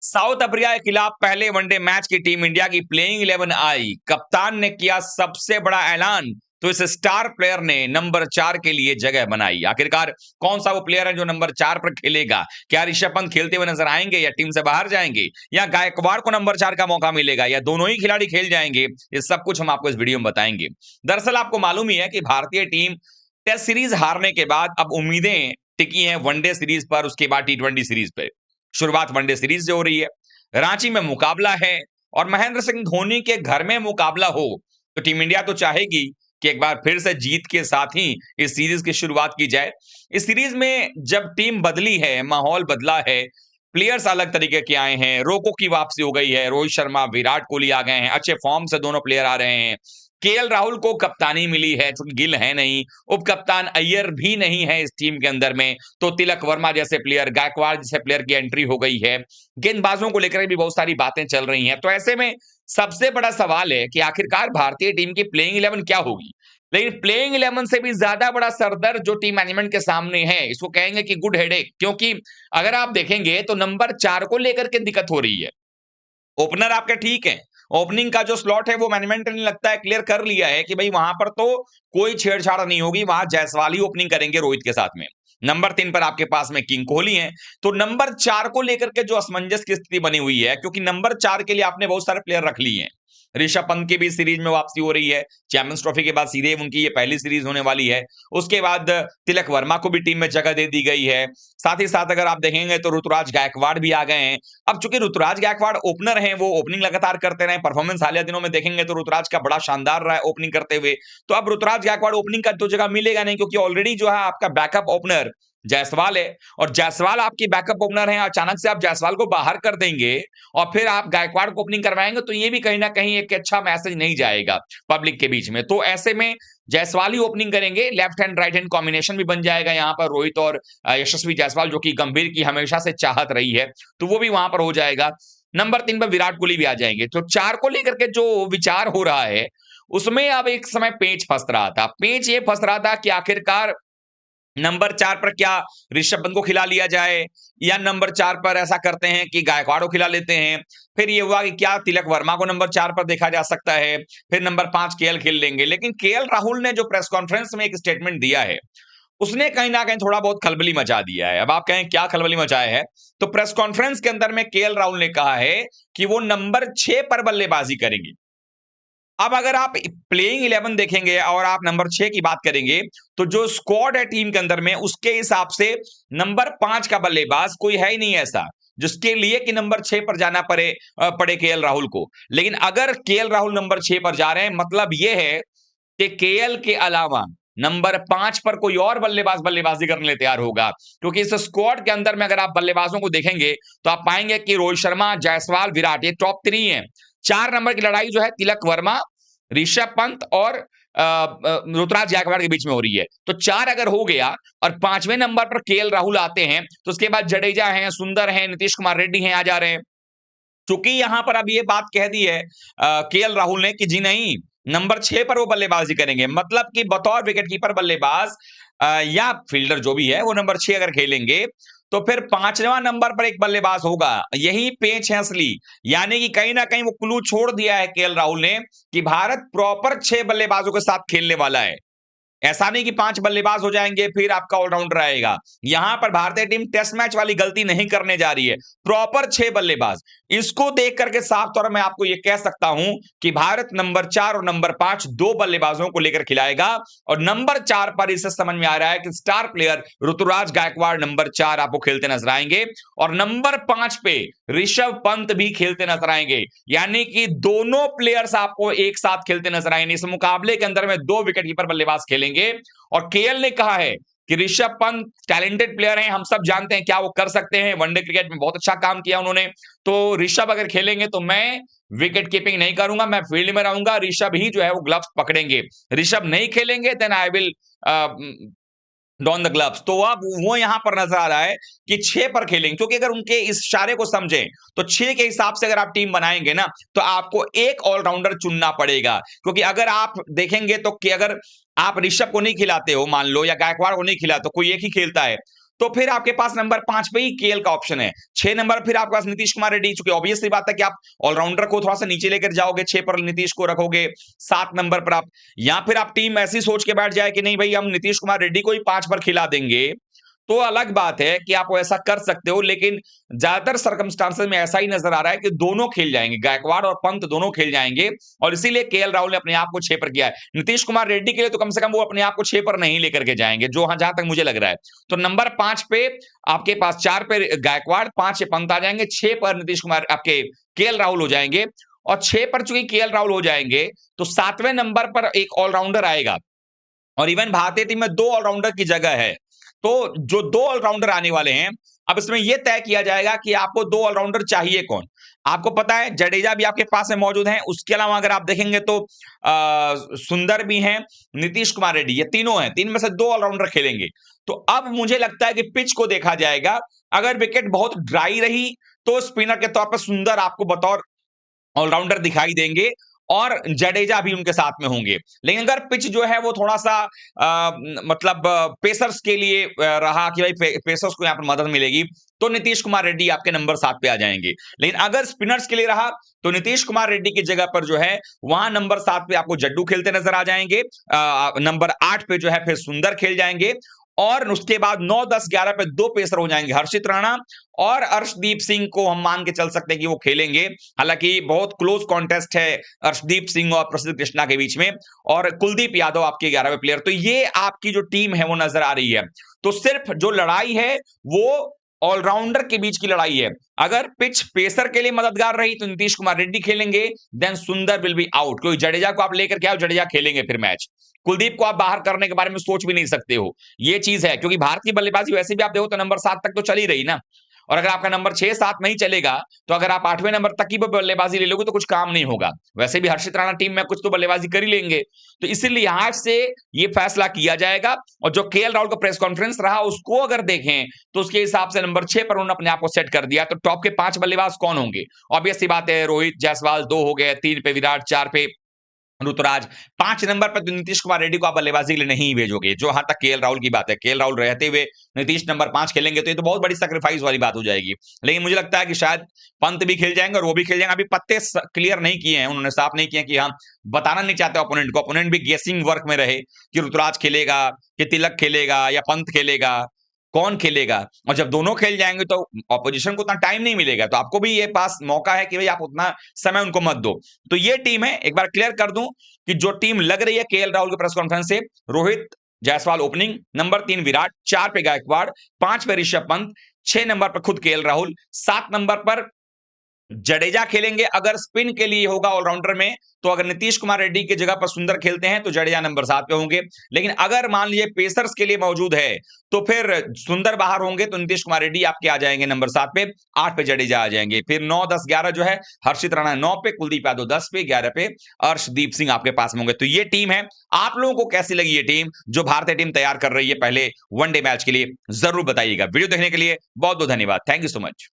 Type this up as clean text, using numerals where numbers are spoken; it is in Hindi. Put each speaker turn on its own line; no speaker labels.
साउथ अफ्रीका के खिलाफ पहले वनडे मैच की टीम इंडिया की प्लेइंग 11 आई। कप्तान ने किया सबसे बड़ा ऐलान, तो इस स्टार प्लेयर ने नंबर 4 के लिए जगह बनाई। आखिरकार कौन सा वो प्लेयर है जो नंबर 4 पर खेलेगा? क्या ऋषभ पंत खेलते हुए नजर आएंगे या टीम से बाहर जाएंगे, या गायकवाड़ को नंबर 4 का मौका मिलेगा, या दोनों ही खिलाड़ी खेल जाएंगे? ये सब कुछ हम आपको इस वीडियो में बताएंगे। दरअसल आपको मालूम ही है कि भारतीय टीम टेस्ट सीरीज हारने के बाद अब उम्मीदें टिकी हैं वनडे सीरीज पर, उसके बाद टी20 सीरीज पे। शुरुआत वनडे सीरीज से हो रही है, रांची में मुकाबला है, और महेंद्र सिंह धोनी के घर में मुकाबला हो तो टीम इंडिया तो चाहेगी कि एक बार फिर से जीत के साथ ही इस सीरीज की शुरुआत की जाए। इस सीरीज में जब टीम बदली है, माहौल बदला है, प्लेयर्स अलग तरीके के आए हैं, रोको की वापसी हो गई है, रोहित शर्मा, विराट कोहली आ गए हैं, अच्छे फॉर्म से दोनों प्लेयर आ रहे हैं। केएल राहुल को कप्तानी मिली है, चूंकि गिल है नहीं, उप कप्तान अय्यर भी नहीं है इस टीम के अंदर में, तो तिलक वर्मा जैसे प्लेयर, गायकवाड़ जैसे प्लेयर की एंट्री हो गई है। गेंदबाजों को लेकर भी बहुत सारी बातें चल रही हैं। तो ऐसे में सबसे बड़ा सवाल है कि आखिरकार भारतीय टीम की प्लेइंग 11 क्या होगी। लेकिन प्लेइंग 11 से भी ज्यादा बड़ा सरदर्द जो टीम मैनेजमेंट के सामने है, इसको कहेंगे कि गुड हेडेक। क्योंकि अगर आप देखेंगे तो नंबर 4 को लेकर के दिक्कत हो रही है। ओपनर आपके ठीक है, ओपनिंग का जो स्लॉट है वो मैनेजमेंट ने लगता है क्लियर कर लिया है कि भाई वहां पर तो कोई छेड़छाड़ नहीं होगी, वहां जायसवाल ही ओपनिंग करेंगे रोहित के साथ में। नंबर 3 पर आपके पास में किंग कोहली है। तो नंबर 4 को लेकर के जो असमंजस की स्थिति बनी हुई है, क्योंकि नंबर 4 के लिए आपने बहुत सारे प्लेयर रख लिए हैं। ऋषभ पंत की भी सीरीज में वापसी हो रही है, चैंपियंस ट्रॉफी के बाद सीधे उनकी ये पहली सीरीज होने वाली है। उसके बाद तिलक वर्मा को भी टीम में जगह दे दी गई है। साथ ही साथ अगर आप देखेंगे तो ऋतुराज गायकवाड़ भी आ गए हैं। अब चूंकि ऋतुराज गायकवाड़ ओपनर हैं, वो ओपनिंग लगातार करते रहे, परफॉर्मेंस हालिया दिनों में देखेंगे तो ऋतुराज का बड़ा शानदार रहा है ओपनिंग करते हुए। तो अब ऋतुराज गायकवाड़ ओपनिंग का तो जगह मिलेगा नहीं, क्योंकि ऑलरेडी जो है आपका बैकअप ओपनर जायसवाल है, और जायसवाल आपकी बैकअप ओपनर है। अचानक से आप जायसवाल को बाहर कर देंगे और फिर आप गायकवाड़ को ओपनिंग करवाएंगे, तो ये भी कहीं ना कहीं एक अच्छा मैसेज नहीं जाएगा पब्लिक के बीच में। तो ऐसे में जायसवाल ही ओपनिंग करेंगे, left hand right hand combination भी बन जाएगा यहाँ पर रोहित और यशस्वी जायसवाल, जो कि गंभीर की हमेशा से चाहत रही है, तो वो भी वहां पर हो जाएगा। नंबर 3 पर विराट कोहली भी आ जाएंगे। तो 4 को लेकर के जो विचार हो रहा है, उसमें अब एक समय पेच फंस रहा था। पेच ये फंस रहा था कि आखिरकार नंबर 4 पर क्या ऋषभ पंत को खिला लिया जाए, या नंबर 4 पर ऐसा करते हैं कि गायकवाड़ को खिला लेते हैं। फिर ये हुआ कि क्या तिलक वर्मा को नंबर 4 पर देखा जा सकता है, फिर नंबर 5 केएल खेल लेंगे। लेकिन केएल राहुल ने जो प्रेस कॉन्फ्रेंस में एक स्टेटमेंट दिया है, उसने कहीं ना कहीं थोड़ा बहुत खलबली मचा दिया है। अब आप कहें क्या खलबली मचाया है, तो प्रेस कॉन्फ्रेंस के अंदर में केएल राहुल ने कहा है कि वो नंबर 6 पर बल्लेबाजी करेंगे। अब अगर आप प्लेइंग 11 देखेंगे और आप नंबर 6 की बात करेंगे, तो जो स्क्वाड है टीम के अंदर में, उसके हिसाब से नंबर 5 का बल्लेबाज कोई है ही नहीं ऐसा जिसके लिए कि नंबर 6 पर जाना पड़े केएल राहुल को। लेकिन अगर केएल राहुल नंबर 6 पर जा रहे हैं, मतलब यह है कि केएल के अलावा नंबर 5 पर कोई और बल्लेबाज बल्लेबाजी करने लिए तैयार होगा। क्योंकि इस स्क्वाड के अंदर में अगर आप बल्लेबाजों को देखेंगे तो आप पाएंगे कि रोहित शर्मा, जायसवाल, विराट, ये टॉप 3 है। 4 नंबर की लड़ाई जो है तिलक वर्मा, ऋषभ पंत और ऋतुराज गायकवाड़ के बीच में हो रही है। तो 4 अगर हो गया और 5वें नंबर पर केएल राहुल आते हैं, तो उसके बाद जडेजा हैं, सुंदर हैं, नीतीश कुमार रेड्डी हैं, आ जा रहे हैं। चूंकि यहां पर अब ये बात कह दी है केएल राहुल ने कि जी नहीं, नंबर 6 पर वो बल्लेबाजी करेंगे, मतलब कि बतौर विकेटकीपर बल्लेबाज या फील्डर जो भी है, वो नंबर 6 अगर खेलेंगे, तो फिर 5वां नंबर पर एक बल्लेबाज होगा। यही पेच है असली। यानी कि कहीं ना कहीं वो क्लू छोड़ दिया है केएल राहुल ने कि भारत प्रॉपर 6 बल्लेबाजों के साथ खेलने वाला है। ऐसा नहीं कि 5 बल्लेबाज हो जाएंगे फिर आपका ऑलराउंडर आएगा। यहां पर भारतीय टीम टेस्ट मैच वाली गलती नहीं करने जा रही है, प्रॉपर 6 बल्लेबाज। इसको देख करके साफ तौर में आपको यह कह सकता हूं कि भारत नंबर 4 और नंबर 5 दो बल्लेबाजों को लेकर खिलाएगा, और नंबर 4 पर इसे समझ में आ रहा है कि star player Ruturaj Gaikwad number 4 आपको खेलते नजर आएंगे, और नंबर 5 पे ऋषभ पंत भी खेलते नजर आएंगे। यानी कि दोनों प्लेयर्स आपको एक साथ खेलते नजर आएंगे। इस मुकाबले के अंदर में 2 विकेटकीपर बल्लेबाज खेलेंगे। और केएल ने कहा है कि ऋषभ पंत टैलेंटेड प्लेयर हैं, हम सब जानते हैं क्या वो कर सकते हैं, वनडे क्रिकेट में बहुत अच्छा काम किया उन्होंने। तो ऋषभ अगर खेलेंगे तो मैं विकेट कीपिंग नहीं करूंगा, मैं फील्ड में रहूंगा, ऋषभ ही जो है वो ग्लव्स पकड़ेंगे। ऋषभ नहीं खेलेंगे then I will don the gloves. तो अब वो यहां पर नजर आ रहा है कि 6 पर खेलेंगे, क्योंकि अगर उनके इस इशारे को समझें तो 6 के हिसाब से अगर आप टीम बनाएंगे ना, तो आपको एक ऑलराउंडर चुनना पड़ेगा। क्योंकि अगर आप देखेंगे तो कि अगर आप ऋषभ को नहीं खिलाते हो मान लो, या गायकवाड़ को नहीं खिलाते, तो कोई एक ही खेलता है, तो फिर आपके पास नंबर 5 पे ही केएल का ऑप्शन है। 6 नंबर फिर आपके पास नीतीश कुमार रेड्डी, चूंकि ऑब्वियस सी बात है कि आप ऑलराउंडर को थोड़ा सा नीचे लेकर जाओगे, 6 पर नीतीश को रखोगे, 7 नंबर पर आप, या फिर आप टीम ऐसी सोच के बैठ जाए कि नहीं भाई हम नीतीश कुमार रेड्डी को ही 5 पर खिला देंगे, तो अलग बात है कि आप ऐसा कर सकते हो। लेकिन ज्यादातर सर्कमस्टांसेस में ऐसा ही नजर आ रहा है कि दोनों खेल जाएंगे, गायकवाड़ और पंत दोनों खेल जाएंगे, और इसीलिए केएल राहुल ने अपने आप को 6 पर किया है। नीतीश कुमार रेड्डी के लिए तो कम से कम वो अपने आप को 6 पर नहीं लेकर के जाएंगे, जो जहां तक मुझे लग रहा है। तो नंबर 5 पे आपके पास 4 पे गायकवाड़, 5 पे पंत आ जाएंगे, 6 पर नीतीश कुमार आपके केएल राहुल हो जाएंगे, और 6 पर चूंकि केएल राहुल हो जाएंगे तो 7वें नंबर पर एक ऑलराउंडर आएगा, और इवन भारतीय टीम में 2 ऑलराउंडर की जगह है। तो जो 2 ऑलराउंडर आने वाले हैं, अब इसमें यह तय किया जाएगा कि आपको 2 ऑलराउंडर चाहिए कौन। आपको पता है जडेजा भी आपके पास में मौजूद हैं, उसके अलावा अगर आप देखेंगे तो सुंदर भी हैं, नीतीश कुमार रेड्डी, ये तीनों हैं, 3 में से 2 ऑलराउंडर खेलेंगे। तो अब मुझे लगता है कि पिच को देखा जाएगा, अगर विकेट बहुत ड्राई रही तो स्पिनर के तौर पर सुंदर आपको बतौर ऑलराउंडर दिखाई देंगे, और जडेजा भी उनके साथ में होंगे। लेकिन अगर पिच जो है वो थोड़ा सा मतलब पेसर्स के लिए रहा कि भाई पेसर्स को यहां पर मदद मिलेगी, तो नीतीश कुमार रेड्डी आपके नंबर 7 पे आ जाएंगे। लेकिन अगर स्पिनर्स के लिए रहा तो नीतीश कुमार रेड्डी की जगह पर जो है वहां नंबर 7 पे आपको जड्डू खेलते नजर आ जाएंगे, नंबर 8 पे जो है फिर सुंदर खेल जाएंगे, और उसके बाद 9, 10, 11 पे 2 पेसर हो जाएंगे, हर्षित राणा और अर्शदीप सिंह को हम मान के चल सकते हैं कि वो खेलेंगे। हालांकि बहुत क्लोज कॉन्टेस्ट है अर्शदीप सिंह और प्रसिद्ध कृष्णा के बीच में, और कुलदीप यादव आपके 11वें प्लेयर। तो ये आपकी जो टीम है वो नजर आ रही है। तो सिर्फ जो लड़ाई है वो ऑलराउंडर के बीच की लड़ाई है। अगर पिच पेसर के लिए मददगार रही तो नीतीश कुमार रेड्डी खेलेंगे, देन सुंदर विल बी आउट, क्योंकि जडेजा को आप लेकर के आओ, जडेजा खेलेंगे फिर मैच। कुलदीप को आप बाहर करने के बारे में सोच भी नहीं सकते हो, ये चीज है, क्योंकि भारत की बल्लेबाजी वैसे भी आप देखो तो नंबर 7 तक तो चल ही रही ना, और अगर आपका नंबर 6, 7 नहीं चलेगा तो अगर आप 8वें नंबर तक की बल्लेबाजी ले लोगे तो कुछ काम नहीं होगा। वैसे भी हर्षित राणा टीम में कुछ तो बल्लेबाजी कर ही लेंगे, तो इसीलिए यहां से ये फैसला किया जाएगा। और जो केएल राहुल का प्रेस कॉन्फ्रेंस रहा उसको अगर देखें तो उसके हिसाब से नंबर 6 पर उन्होंने अपने आप को सेट कर दिया। तो टॉप के 5 बल्लेबाज कौन होंगे? ऑब्वियस सी बात है, रोहित जायसवाल 2 हो गए, 3 पे विराट, 4 पे ऋतुराज, 5 नंबर पर तो नीतीश कुमार रेड्डी को आप बल्लेबाजी के लिए नहीं भेजोगे, जो हां तक केएल राहुल की बात है। केएल राहुल रहते हुए नीतीश नंबर 5 खेलेंगे तो ये तो बहुत बड़ी सैक्रिफाइस वाली बात हो जाएगी। लेकिन मुझे लगता है कि शायद पंत भी खेल जाएंगे और वो भी खेल जाएंगे। अभी पत्ते क्लियर नहीं किए हैं, उन्होंने साफ नहीं किया कि हम बताना नहीं चाहते ओपोनेंट को, ओपोनेंट भी गेसिंग वर्क में रहे कि ऋतुराज खेलेगा, कि तिलक खेलेगा या पंत खेलेगा, कौन खेलेगा। और जब दोनों खेल जाएंगे तो ऑपोजिशन को उतना टाइम नहीं मिलेगा, तो आपको भी ये पास मौका है कि भाई आप उतना समय उनको मत दो। तो ये टीम है, एक बार क्लियर कर दूं कि जो टीम लग रही है केएल राहुल के प्रेस कॉन्फ्रेंस से, रोहित जायसवाल ओपनिंग, नंबर 3 विराट, 4 पे गायकवाड़, 5 पे ऋषभ पंत, 6 नंबर पर खुद केएल राहुल, 7 नंबर पर जडेजा खेलेंगे। अगर स्पिन के लिए होगा ऑलराउंडर में, तो अगर नीतीश कुमार रेड्डी की जगह पर सुंदर खेलते हैं तो जडेजा नंबर 7 पे होंगे। लेकिन अगर मान लीजिए पेसर्स के लिए मौजूद है तो फिर सुंदर बाहर होंगे, तो नीतीश कुमार रेड्डी आपके आ जाएंगे नंबर 7 पे, 8 पे जडेजा आ जाएंगे, फिर 9, 10, 11 जो है हर्षित राणा 9 पे, कुलदीप यादव 10 पे, 11 पे अर्शदीप सिंह आपके पास में होंगे। तो ये टीम है। आप लोगों को कैसी लगी ये टीम जो भारतीय टीम तैयार कर रही है पहले वनडे मैच के लिए? जरूर बताइएगा। वीडियो देखने के लिए बहुत बहुत धन्यवाद। Thank you so much.